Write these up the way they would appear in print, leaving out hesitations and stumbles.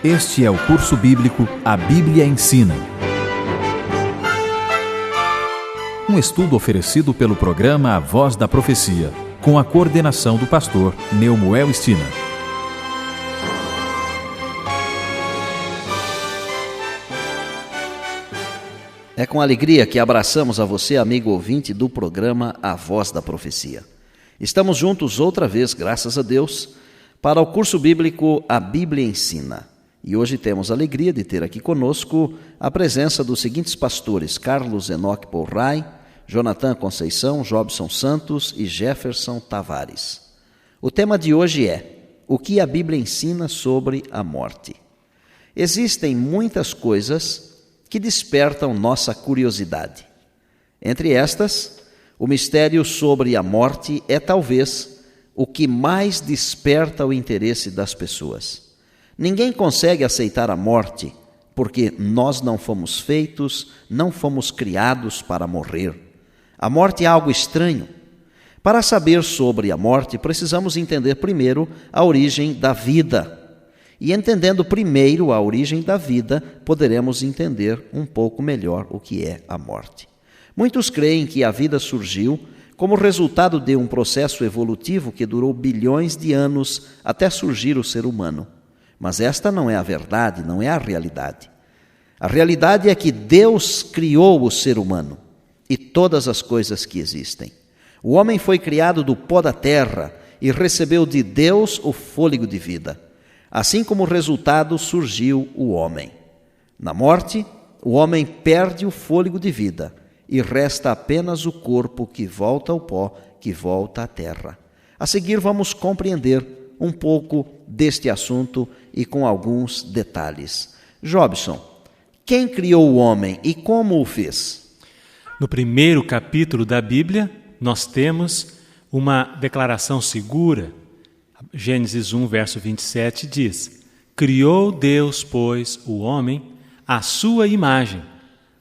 Este é o curso bíblico A Bíblia Ensina. Um estudo oferecido pelo programa A Voz da Profecia, com a coordenação do pastor Neumoel Stina. É com alegria que abraçamos a você, amigo ouvinte do programa A Voz da Profecia. Estamos juntos outra vez, graças a Deus, para o curso bíblico A Bíblia Ensina. E hoje temos a alegria de ter aqui conosco a presença dos seguintes pastores: Carlos Enoque Porrai, Jonathan Conceição, Jobson Santos e Jefferson Tavares. O tema de hoje é: o que a Bíblia ensina sobre a morte? Existem muitas coisas que despertam nossa curiosidade. Entre estas, o mistério sobre a morte é talvez o que mais desperta o interesse das pessoas. Ninguém consegue aceitar a morte porque nós não fomos feitos, não fomos criados para morrer. A morte é algo estranho. Para saber sobre a morte, precisamos entender primeiro a origem da vida. E entendendo primeiro a origem da vida, poderemos entender um pouco melhor o que é a morte. Muitos creem que a vida surgiu como resultado de um processo evolutivo que durou bilhões de anos até surgir o ser humano. Mas esta não é a verdade, não é a realidade. A realidade é que Deus criou o ser humano e todas as coisas que existem. O homem foi criado do pó da terra e recebeu de Deus o fôlego de vida. Assim como resultado surgiu o homem. Na morte, o homem perde o fôlego de vida e resta apenas o corpo que volta ao pó, que volta à terra. A seguir vamos compreender um pouco deste assunto e com alguns detalhes. Jobson, quem criou o homem e como o fez? No primeiro capítulo da Bíblia, nós temos uma declaração segura. Gênesis 1, verso 27 diz: criou Deus, pois, o homem à sua imagem.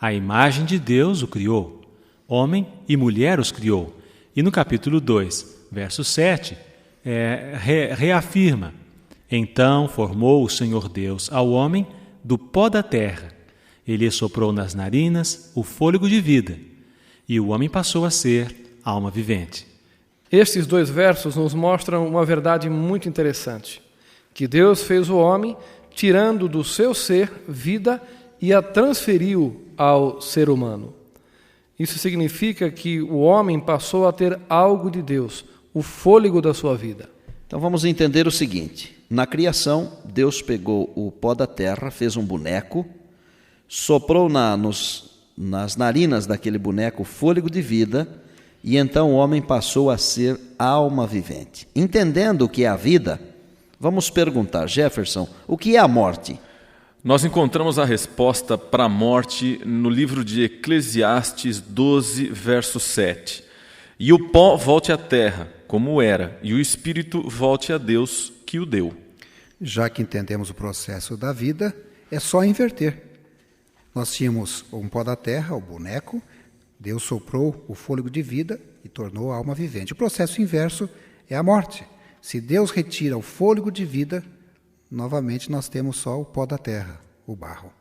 A imagem de Deus o criou. Homem e mulher os criou. E no capítulo 2, verso 7, reafirma: então formou o Senhor Deus ao homem do pó da terra. Ele soprou nas narinas o fôlego de vida, e o homem passou a ser alma vivente. Estes dois versos nos mostram uma verdade muito interessante, que Deus fez o homem tirando do seu ser vida e a transferiu ao ser humano. Isso significa que o homem passou a ter algo de Deus, o fôlego da sua vida. Então vamos entender o seguinte: na criação, Deus pegou o pó da terra, fez um boneco, soprou nas narinas daquele boneco o fôlego de vida, e então o homem passou a ser alma vivente. Entendendo o que é a vida, vamos perguntar: Jefferson, o que é a morte? Nós encontramos a resposta para a morte no livro de Eclesiastes 12, verso 7. E o pó volte à terra, como era, e o espírito volte a Deus que o deu. Já que entendemos o processo da vida, é só inverter. Nós tínhamos um pó da terra, o boneco, Deus soprou o fôlego de vida e tornou a alma vivente. O processo inverso é a morte. Se Deus retira o fôlego de vida, novamente nós temos só o pó da terra, o barro.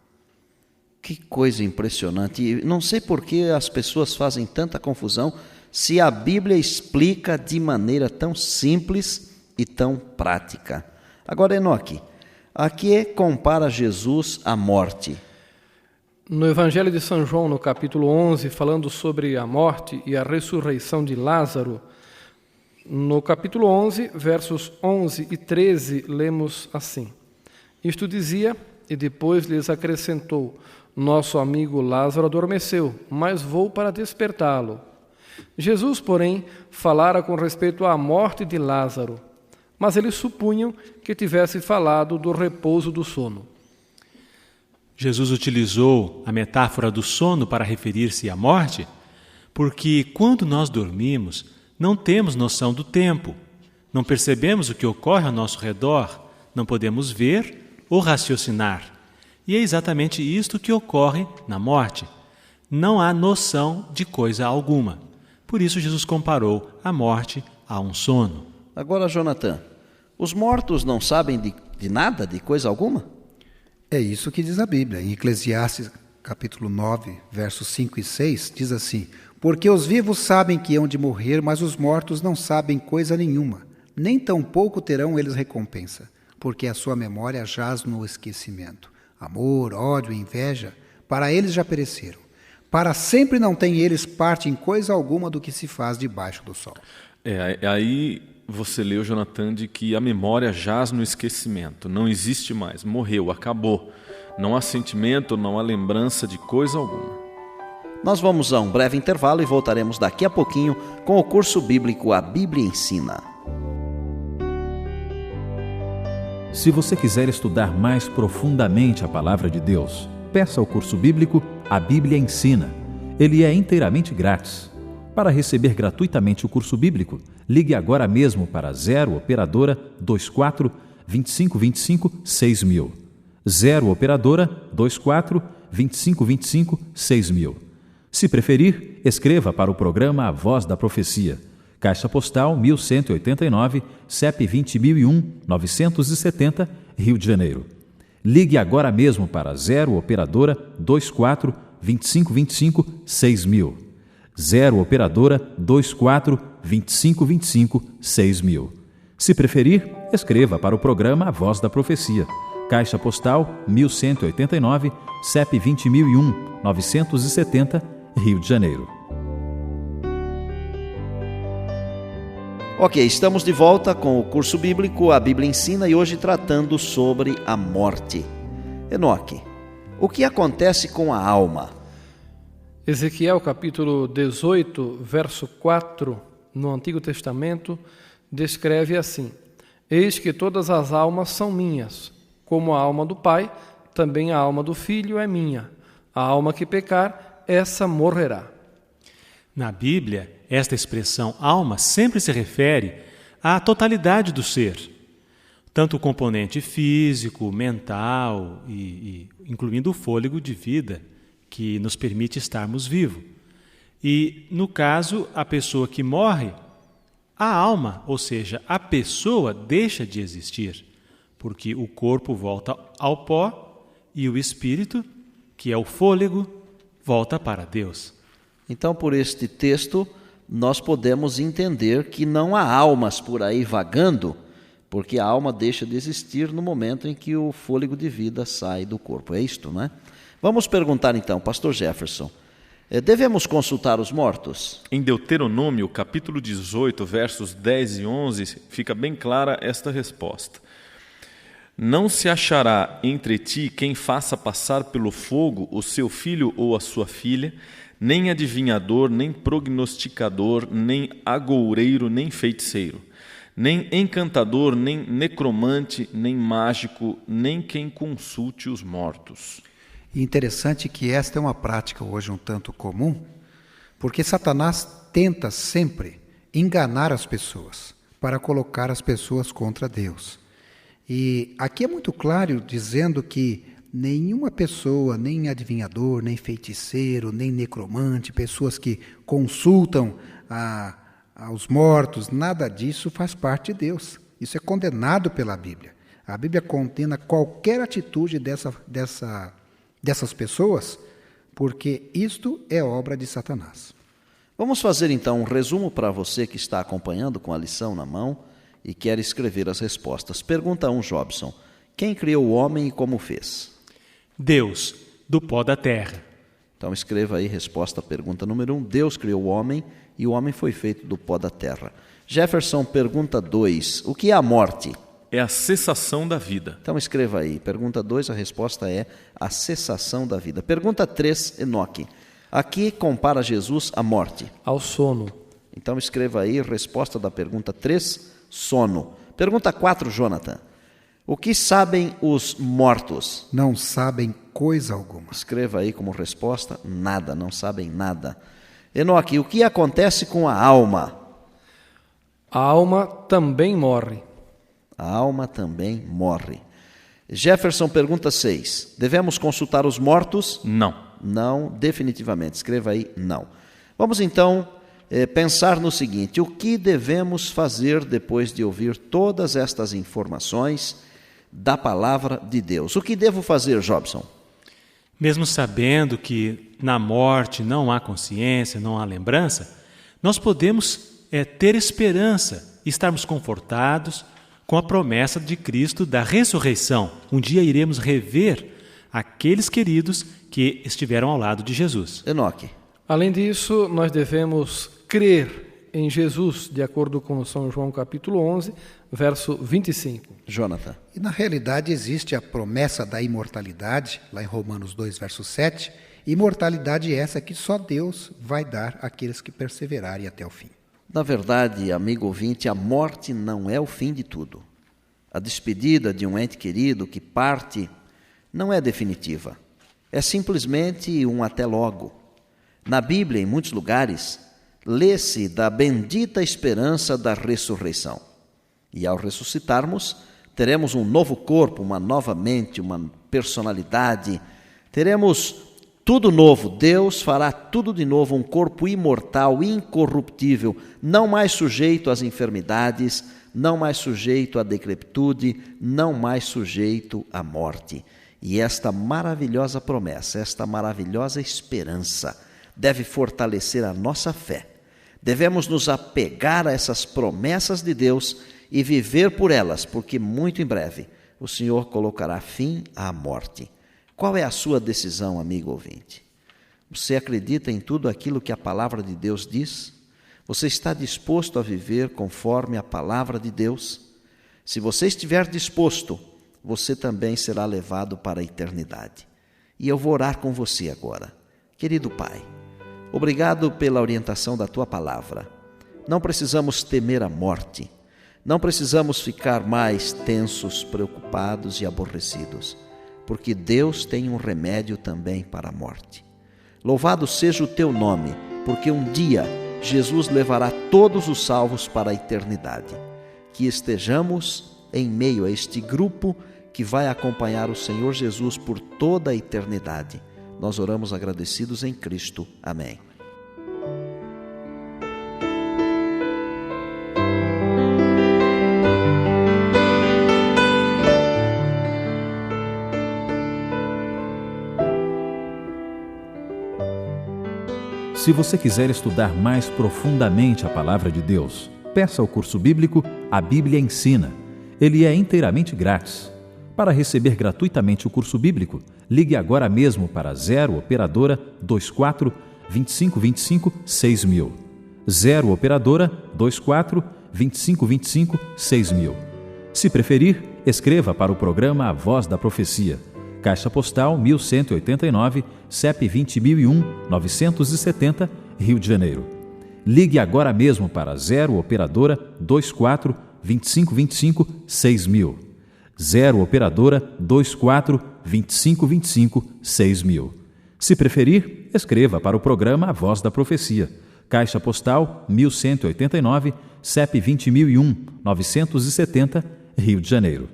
Que coisa impressionante. Não sei por que as pessoas fazem tanta confusão se a Bíblia explica de maneira tão simples e tão prática. Agora, Enoque, a que compara Jesus à morte? No Evangelho de São João, no capítulo 11, falando sobre a morte e a ressurreição de Lázaro, no capítulo 11, versos 11 e 13, lemos assim: isto dizia, e depois lhes acrescentou: nosso amigo Lázaro adormeceu, mas vou para despertá-lo. Jesus, porém, falara com respeito à morte de Lázaro, mas eles supunham que tivesse falado do repouso do sono. Jesus utilizou a metáfora do sono para referir-se à morte, porque quando nós dormimos, não temos noção do tempo, não percebemos o que ocorre ao nosso redor, não podemos ver ou raciocinar. E é exatamente isto que ocorre na morte. Não há noção de coisa alguma. Por isso Jesus comparou a morte a um sono. Agora, Jonathan, os mortos não sabem de nada, de coisa alguma? É isso que diz a Bíblia. Em Eclesiastes, capítulo 9, versos 5 e 6, diz assim: porque os vivos sabem que hão de morrer, mas os mortos não sabem coisa nenhuma, nem tampouco terão eles recompensa, porque a sua memória jaz no esquecimento. Amor, ódio, inveja, para eles já pereceram. Para sempre não têm eles parte em coisa alguma do que se faz debaixo do sol. Aí você leu, Jonathan, de que a memória jaz no esquecimento, não existe mais, morreu, acabou. Não há sentimento, não há lembrança de coisa alguma. Nós vamos a um breve intervalo e voltaremos daqui a pouquinho com o curso bíblico A Bíblia Ensina. Se você quiser estudar mais profundamente a Palavra de Deus, peça o curso bíblico A Bíblia Ensina. Ele é inteiramente grátis. Para receber gratuitamente o curso bíblico, ligue agora mesmo para 0 Operadora 24 2525 6000. 0 Operadora 24 2525 6000. Se preferir, escreva para o programa A Voz da Profecia. Caixa Postal 1189, CEP 20001-970, Rio de Janeiro. Ligue agora mesmo para 0 Operadora 24 2525 6000. 0 Operadora 24 2525 6000. Se preferir, escreva para o programa A Voz da Profecia. Caixa Postal 1189, CEP 20001-970, Rio de Janeiro. Ok, estamos de volta com o curso bíblico A Bíblia Ensina e hoje tratando sobre a morte. Enoque, o que acontece com a alma? Ezequiel capítulo 18, verso 4, no Antigo Testamento, descreve assim: eis que todas as almas são minhas, como a alma do Pai, também a alma do Filho é minha. A alma que pecar, essa morrerá. Na Bíblia, esta expressão alma sempre se refere à totalidade do ser, tanto o componente físico, mental e incluindo o fôlego de vida que nos permite estarmos vivos. E, no caso, a pessoa que morre, a alma, ou seja, a pessoa deixa de existir, porque o corpo volta ao pó e o espírito, que é o fôlego, volta para Deus. Então, por este texto, nós podemos entender que não há almas por aí vagando, porque a alma deixa de existir no momento em que o fôlego de vida sai do corpo. É isto, não é? Vamos perguntar então, pastor Jefferson, devemos consultar os mortos? Em Deuteronômio, capítulo 18, versos 10 e 11, fica bem clara esta resposta. Não se achará entre ti quem faça passar pelo fogo o seu filho ou a sua filha, nem adivinhador, nem prognosticador, nem agoureiro, nem feiticeiro, nem encantador, nem necromante, nem mágico, nem quem consulte os mortos. E interessante que esta é uma prática hoje um tanto comum, porque Satanás tenta sempre enganar as pessoas, para colocar as pessoas contra Deus. E aqui é muito claro dizendo que nenhuma pessoa, nem adivinhador, nem feiticeiro, nem necromante, pessoas que consultam aos mortos, nada disso faz parte de Deus. Isso é condenado pela Bíblia. A Bíblia condena qualquer atitude dessas pessoas, porque isto é obra de Satanás. Vamos fazer então um resumo para você que está acompanhando com a lição na mão e quer escrever as respostas. Pergunta 1, Jobson. Quem criou o homem e como fez? Deus, do pó da terra. Então escreva aí resposta à pergunta número 1. Deus criou o homem e o homem foi feito do pó da terra. Jefferson, pergunta 2. O que é a morte? É a cessação da vida. Então escreva aí. Pergunta 2, a resposta é a cessação da vida. Pergunta 3, Enoque. Aqui compara Jesus à morte. Ao sono. Então escreva aí, resposta da pergunta 3, sono. Pergunta 4, Jonathan. O que sabem os mortos? Não sabem coisa alguma. Escreva aí como resposta, nada, não sabem nada. Enoque, o que acontece com a alma? A alma também morre. A alma também morre. Jefferson, pergunta 6. Devemos consultar os mortos? Não. Não, definitivamente. Escreva aí, não. Vamos então pensar no seguinte: o que devemos fazer depois de ouvir todas estas informações, da palavra de Deus. O que devo fazer, Jobson? Mesmo sabendo que na morte não há consciência, não há lembrança, nós podemos ter esperança e estarmos confortados com a promessa de Cristo da ressurreição. Um dia iremos rever aqueles queridos que estiveram ao lado de Jesus. Enoque. Além disso, nós devemos crer em Jesus, de acordo com São João capítulo 11, verso 25. Jonathan. E na realidade existe a promessa da imortalidade, lá em Romanos 2, verso 7, imortalidade essa que só Deus vai dar àqueles que perseverarem até o fim. Na verdade, amigo ouvinte, a morte não é o fim de tudo. A despedida de um ente querido que parte não é definitiva. É simplesmente um até logo. Na Bíblia, em muitos lugares, lê-se da bendita esperança da ressurreição. E ao ressuscitarmos, teremos um novo corpo, uma nova mente, uma personalidade. Teremos tudo novo. Deus fará tudo de novo, um corpo imortal, incorruptível, não mais sujeito às enfermidades, não mais sujeito à decrepitude, não mais sujeito à morte. E esta maravilhosa promessa, esta maravilhosa esperança deve fortalecer a nossa fé. Devemos nos apegar a essas promessas de Deus e viver por elas, porque muito em breve o Senhor colocará fim à morte. Qual é a sua decisão, amigo ouvinte? Você acredita em tudo aquilo que a palavra de Deus diz? Você está disposto a viver conforme a palavra de Deus? Se você estiver disposto, você também será levado para a eternidade. E eu vou orar com você agora. Querido Pai, obrigado pela orientação da Tua palavra. Não precisamos temer a morte. Não precisamos ficar mais tensos, preocupados e aborrecidos, porque Deus tem um remédio também para a morte. Louvado seja o Teu nome, porque um dia Jesus levará todos os salvos para a eternidade. Que estejamos em meio a este grupo que vai acompanhar o Senhor Jesus por toda a eternidade. Nós oramos agradecidos em Cristo. Amém. Se você quiser estudar mais profundamente a Palavra de Deus, peça ao curso bíblico A Bíblia Ensina. Ele é inteiramente grátis. Para receber gratuitamente o curso bíblico, ligue agora mesmo para 0 Operadora 24 2525 6000. 0 Operadora 24 2525 6000. Se preferir, escreva para o programa A Voz da Profecia. Caixa Postal 1189, CEP 20001-970, Rio de Janeiro. Ligue agora mesmo para 0 Operadora 24 2525 6000. 0 Operadora 24 2525 6000. Se preferir, escreva para o programa A Voz da Profecia. Caixa Postal 1189, CEP 20001-970, Rio de Janeiro.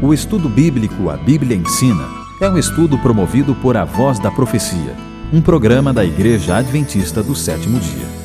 O estudo bíblico A Bíblia Ensina é um estudo promovido por A Voz da Profecia, um programa da Igreja Adventista do Sétimo Dia.